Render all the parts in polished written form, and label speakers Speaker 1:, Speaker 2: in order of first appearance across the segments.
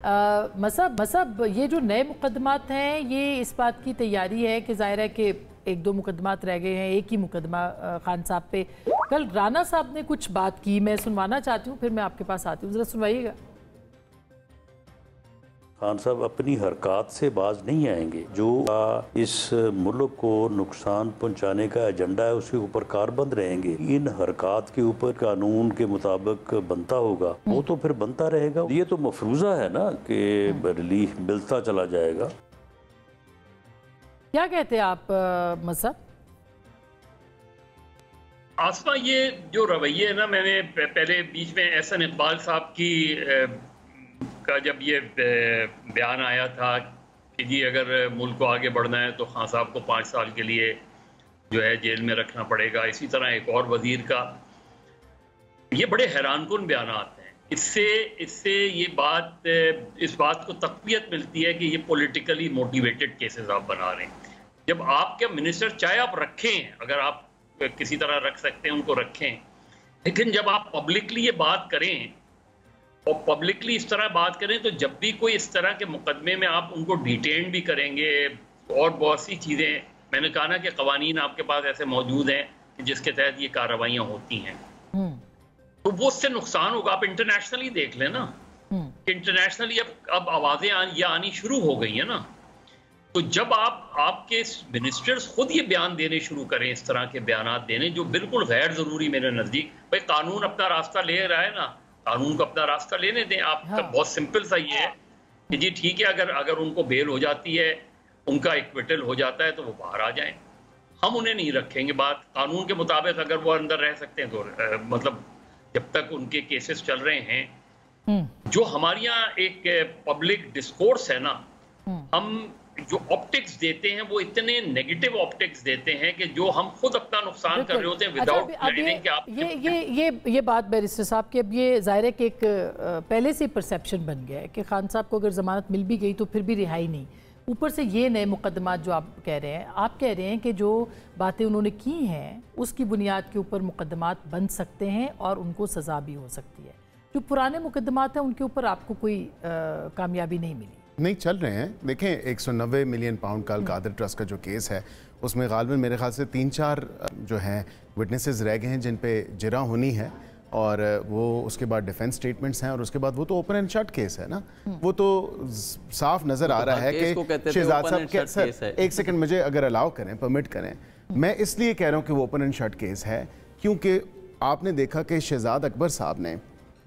Speaker 1: मसब ये जो नए मुकदमात हैं ये इस बात की तैयारी है कि ज़ाहिर है कि एक दो मुकदमात रह गए हैं, एक ही मुकदमा खान साहब पे। कल राना साहब ने कुछ बात की, मैं सुनवाना चाहती हूँ, फिर मैं आपके पास आती हूँ, ज़रा सुनवाइएगा।
Speaker 2: खान साहब अपनी हरकत से बाज नहीं आएंगे। जो इस मुल्क को नुकसान पहुंचाने का एजेंडा है उसके ऊपर कारबंद रहेंगे। इन हरकत के ऊपर कानून के मुताबिक बनता होगा वो तो फिर बनता रहेगा। ये तो मफरूजा है ना कि रिलीफ मिलता चला जाएगा।
Speaker 1: क्या कहते हैं आप मसब?
Speaker 3: आसमा, ये जो रवैये है ना, मैंने पहले बीच में एहसन इकबाल साहब की का जब ये बयान आया था कि जी अगर मुल्क को आगे बढ़ना है तो खान साहब को 5 साल के लिए जो है जेल में रखना पड़ेगा। इसी तरह एक और वजीर का, ये बड़े हैरानकुन बयानात हैं। इससे ये इस बात को तक़वियत मिलती है कि ये पॉलिटिकली मोटिवेटेड केसेस आप बना रहे हैं। जब आपके मिनिस्टर, चाहे आप रखें, अगर आप किसी तरह रख सकते हैं उनको रखें, लेकिन जब आप पब्लिकली ये बात करें और पब्लिकली इस तरह बात करें तो जब भी कोई इस तरह के मुकदमे में आप उनको डिटेन भी करेंगे और बहुत सी चीज़ें, मैंने कहा ना कि कवानीन आपके पास ऐसे मौजूद हैं जिसके तहत ये कार्रवाइयाँ होती हैं, तो वो उससे नुकसान होगा। आप इंटरनेशनली देख लें ना, इंटरनेशनली अब आवाज़ें आनी शुरू हो गई हैं ना। तो जब आपके मिनिस्टर्स खुद ये बयान देने शुरू करें, इस तरह के बयान देने जो बिल्कुल गैर ज़रूरी मेरे नज़दीक, भाई कानून अपना रास्ता ले रहा है ना, कानून को अपना रास्ता लेने दें। आपका बहुत सिंपल सा ये है कि जी ठीक है, अगर उनको बेल हो जाती है, उनका एक्विटल हो जाता है तो वो बाहर आ जाएं। हम उन्हें नहीं रखेंगे। बात कानून के मुताबिक अगर वो अंदर रह सकते हैं तो मतलब जब तक उनके केसेस चल रहे हैं। जो हमारे यहाँ एक पब्लिक डिस्कोर्स है ना, हम जो ऑप्टिक्स देते हैं वो इतने नेगेटिव ऑप्टिक्स देते हैं कि जो हम खुद अपना नुकसान कर रहे होते हैं विदाउट प्लानिंग कि आप
Speaker 1: ये बात बैरिस्टर साहब की, अब ये ज़ाहिर है कि एक पहले से परसेप्शन बन गया है कि खान साहब को अगर ज़मानत मिल भी गई तो फिर भी रिहाई नहीं। ऊपर से ये नए मुकदमात जो आप कह रहे हैं, आप कह रहे हैं कि जो बातें उन्होंने की हैं उसकी बुनियाद के ऊपर मुकदमात बन सकते हैं और उनको सज़ा भी हो सकती है। जो पुराने मुकदमात हैं उनके ऊपर आपको कोई कामयाबी नहीं मिली?
Speaker 4: नहीं चल रहे हैं। देखें 190 मिलियन पाउंड का अलकादर ट्रस्ट का जो केस है उसमें गालिबन मेरे ख्याल से 3-4 जो हैं विटनेसेस रह गए हैं जिन पे जिरा होनी है, और वो उसके बाद डिफेंस स्टेटमेंट्स हैं, और उसके बाद वो तो ओपन एंड शट केस है ना। वो तो साफ नज़र आ रहा है कि शहजाद साहब के, सर एक सेकंड मुझे अगर अलाउ करें, परमिट करें, मैं इसलिए कह रहा हूँ कि वो ओपन एंड शट केस है क्योंकि आपने देखा कि शहजाद अकबर साहब ने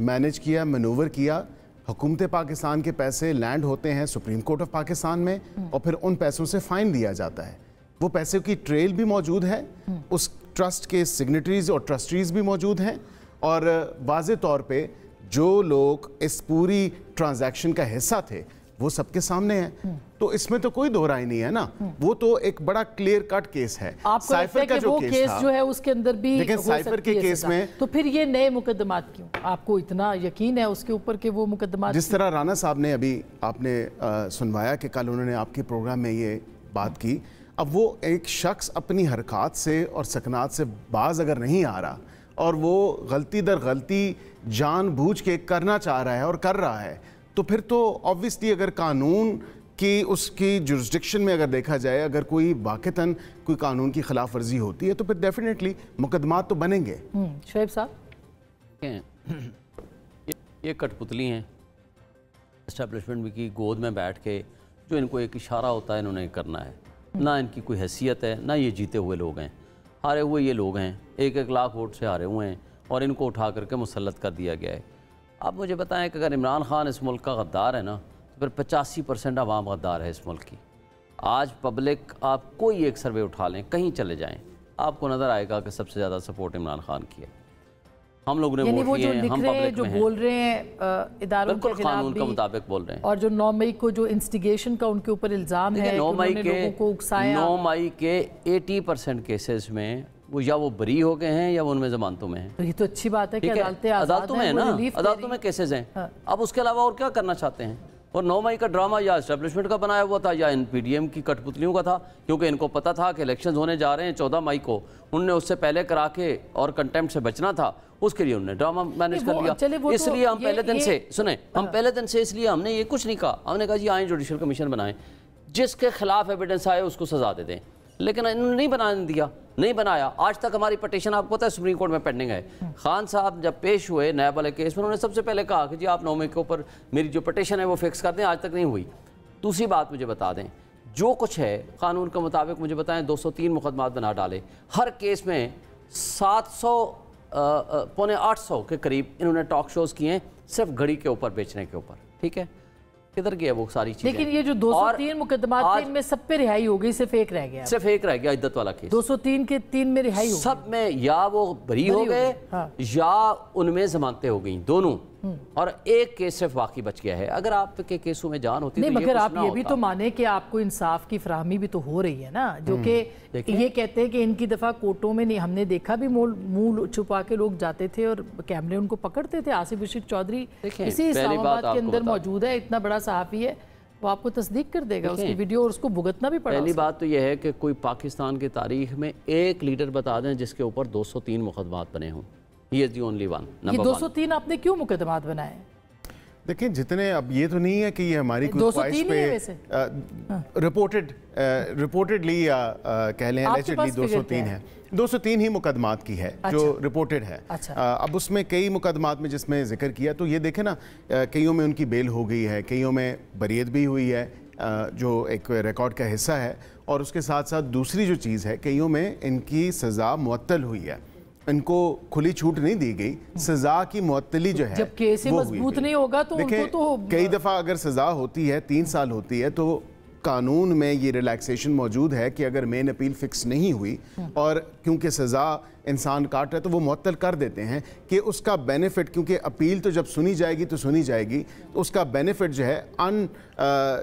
Speaker 4: मैनेज किया, मैनूवर किया, हुकूमत पाकिस्तान के पैसे लैंड होते हैं सुप्रीम कोर्ट ऑफ पाकिस्तान में और फिर उन पैसों से फाइन दिया जाता है। वो पैसे की ट्रेल भी मौजूद है, उस ट्रस्ट के सिग्नेटरीज और ट्रस्टीज भी मौजूद हैं, और वाज़े तौर पे जो लोग इस पूरी ट्रांजैक्शन का हिस्सा थे वो सबके सामने है। तो इसमें तो कोई दो राय नहीं है ना। वो तो एक बड़ा क्लियर कट केस है।
Speaker 1: साइफर का जो केस था, जो है उसके अंदर भी
Speaker 4: लेकिन साइफर के केस में
Speaker 1: तो फिर ये नए मुकदमात क्यों? आपको इतना यकीन है उसके ऊपर कि वो मुकदमात,
Speaker 4: जिस तरह राना साहब ने अभी आपने सुनवाया कि कल उन्होंने आपके प्रोग्राम में ये बात की, अब वो एक शख्स अपनी हरकत से और सकनात से बाज अगर नहीं आ रहा और वो गलती दर गलती जानबूझ के करना चाह रहा है और कर रहा है, तो फिर तो ऑब्वियसली अगर कानून की उसकी जुरिस्डिक्शन में अगर देखा जाए, अगर कोई वाक़तन कोई कानून की खिलाफ वर्जी होती है तो फिर डेफिनेटली मुकदमात तो बनेंगे।
Speaker 1: शुएब साहब,
Speaker 5: ये कठपुतली हैं एस्टेब्लिशमेंट की गोद में बैठ के, जो इनको एक इशारा होता है इन्होंने करना है। ना इनकी कोई हैसियत है, ना ये जीते हुए लोग हैं, हारे हुए ये लोग हैं। 1-1 लाख वोट से हारे हुए हैं और इनको उठा करके मुसल्लत कर दिया गया है। आप मुझे बताएं कि अगर इमरान खान इस मुल्क का गद्दार है ना, तो फिर 85% आवाम गद्दार है इस मुल्क की। आज पब्लिक, आप कोई एक सर्वे उठा लें, कहीं चले जाएं, आपको नज़र आएगा कि सबसे ज़्यादा सपोर्ट इमरान खान की है। हम लोग ने वोट किए हैं, हम पब्लिक
Speaker 1: जो बोल रहे हैं इदारों के खिलाफ
Speaker 5: कानून का मुताबिक बोल रहे हैं,
Speaker 1: और जो 9 मई को जो इंस्टिगेशन का उनके ऊपर इल्ज़ाम है,
Speaker 5: 9 मई के
Speaker 1: लोगों को उकसाया,
Speaker 5: 9 मई के 80% केसेस में वो या वो बरी हो गए हैं या वो उनमें जमानतों में हैं।
Speaker 1: तो ये तो अच्छी बात है कि
Speaker 5: अदालतों में है ना, अदालतों में केसेस हैं। अब उसके अलावा और क्या करना चाहते हैं? और 9 मई का ड्रामा या एस्टेब्लिशमेंट का बनाया हुआ था या इन पीडीएम की कठपुतलियों का था, क्योंकि इनको पता था कि इलेक्शंस होने जा रहे हैं 14 मई को। उनने उससे पहले करा के और कंटेम्प्ट से बचना था, उसके लिए उन्होंने ड्रामा मैनेज कर लिया। इसलिए हम पहले दिन से सुने, हम पहले दिन से इसलिए हमने ये कुछ नहीं कहा, हमने कहा जी आए जुडिशल कमीशन बनाएं, जिसके खिलाफ एविडेंस आए उसको सजा दे दें, लेकिन इन्होंने नहीं बनाने दिया, नहीं बनाया। आज तक हमारी पटिशन आपको पता है सुप्रीम कोर्ट में पेंडिंग है। खान साहब जब पेश हुए नैब वाले केस में, उन्होंने सबसे पहले कहा कि जी आप 9 मई के ऊपर मेरी जो पटिशन है वो फिक्स कर दें, आज तक नहीं हुई। दूसरी बात मुझे बता दें, जो कुछ है कानून के मुताबिक मुझे बताएं 203 मुकदमात बना डाले, हर केस में 700 पौने 800 के करीब इन्होंने टॉक शोज़ किए हैं सिर्फ घड़ी के ऊपर बेचने के ऊपर, ठीक है। किधर गया वो सारी चीजें?
Speaker 1: लेकिन ये जो 203 मुकदमात थे इनमें सब पे रिहाई हो गई, सिर्फ एक रह गया,
Speaker 5: सिर्फ एक रह गया इद्दत वाला केस।
Speaker 1: 203 के 3 में रिहाई हो गई, सब
Speaker 5: में या वो बरी हो गए या उनमें जमानतें हो गई, दोनों, और एक केस सिर्फ बाकी बच गया है। अगर आपके केसों में जान होती
Speaker 1: नहीं, मगर आप ये भी तो माने कि आपको इंसाफ की फराहमी भी तो हो रही है ना, जो कि ये कहते हैं कि इनकी दफा कोर्टों में नहीं, हमने देखा भी मुंह छुपा के लोग जाते थे और कैमरे उनको पकड़ते थे। आसिफ रशीद चौधरी इसी इस्लामाबाद के अंदर मौजूद है, इतना बड़ा सहाफ़ी है, वो आपको तस्दीक कर देगा उसकी वीडियो, और उसको भुगतना भी पड़ा।
Speaker 5: पहली बात तो यह है कि कोई पाकिस्तान की तारीख में एक लीडर बता दें जिसके ऊपर 203 मुकदमात बने हों, he is the only one.
Speaker 1: ये 203 आपने क्यों मुकदमात बनाए?
Speaker 4: देखिए जितने, अब ये तो नहीं है कि ये हमारी कुछ ख्वाहिश पे रिपोर्टेडली या कह लें एलिजिडली 203 है, 203 ही मुकदमात की है। अच्छा। जो रिपोर्टेड है। अच्छा। अब उसमें कई मुकदमात में जिसमें जिक्र किया तो ये देखें ना, कईयों में उनकी बेल हो गई है, कईयों में बरीयत भी हुई है, जो एक रिकॉर्ड का हिस्सा है, और उसके साथ साथ दूसरी जो चीज़ है, कईयों में इनकी सज़ा मुअत्तल हुई है, इनको खुली छूट नहीं दी गई, सजा की मुअत्तली जो है
Speaker 1: जब केस मजबूत नहीं होगा तो उनको तो
Speaker 4: कई दफ़ा अगर सजा होती है 3 साल होती है तो कानून में ये रिलैक्सेशन मौजूद है कि अगर मेन अपील फिक्स नहीं हुई और क्योंकि सज़ा इंसान काट रहा है तो वो मुअत्तल कर देते हैं कि उसका बेनिफिट, क्योंकि अपील तो जब सुनी जाएगी तो सुनी जाएगी, तो उसका बेनिफिट जो है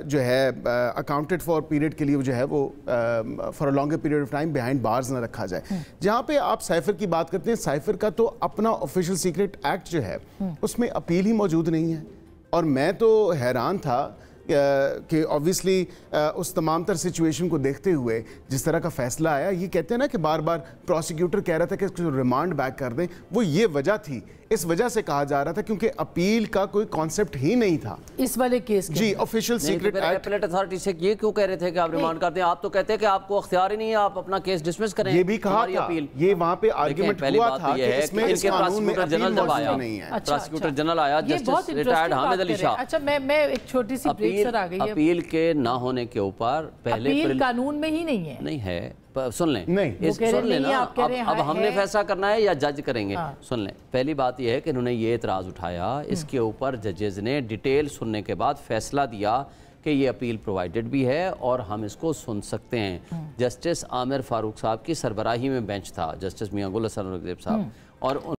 Speaker 4: जो है अकाउंटेड फॉर पीरियड के लिए जो है वो for a longer period of time behind bars ना रखा जाए। जहाँ पे आप साइफर की बात करते हैं, साइफर का तो अपना ऑफिशियल सीक्रेट एक्ट जो है उसमें अपील ही मौजूद नहीं है। और मैं तो हैरान था कि ऑब्वियसली उस तमाम तर सिचुएशन को देखते हुए जिस तरह का फैसला आया, ये कहते हैं ना कि बार बार प्रोसिक्यूटर कह रहा था कि इसको रिमांड बैक कर दें, वो ये वजह थी, इस वजह से कहा जा रहा था क्योंकि अपील का कोई कॉन्सेप्ट ही नहीं था
Speaker 1: इस वाले केस
Speaker 4: जी। ऑफिशियल सीक्रेट
Speaker 5: एपेलेट अथॉरिटी से ये क्यों कह रहे थे कि आप रिमांड करते हैं? आप तो कहते हैं कि आपको अख्तियार ही नहीं है, आप अपना केस डिसमिस करें।
Speaker 4: ये भी कहा था, ये वहां पे आर्गुमेंट हुआ था कि इसमें इस कानून में
Speaker 5: जनरल जब आया, प्रोसिक्यूटर जनरल आया, जस्टिस रिटायर्ड हामिद अली शाह।
Speaker 1: अच्छा, मैं एक छोटी सी ब्रेक सर आ गई है।
Speaker 5: अपील के ना होने के ऊपर पहले
Speaker 1: अपील कानून में ही नहीं है,
Speaker 5: नहीं है, सुन लें,
Speaker 4: नहीं
Speaker 5: सुन लें ना, अब हमने फैसला करना है या जज करेंगे। सुन लें, पहली बात यह है कि इन्होंने ये एतराज़ उठाया, इसके ऊपर जजेस ने डिटेल सुनने के बाद फैसला दिया कि ये अपील प्रोवाइडेड भी है और हम इसको सुन सकते हैं। जस्टिस आमिर फारूक साहब की सरबराही में बेंच था, जस्टिस मियां गुल हसन साहब, और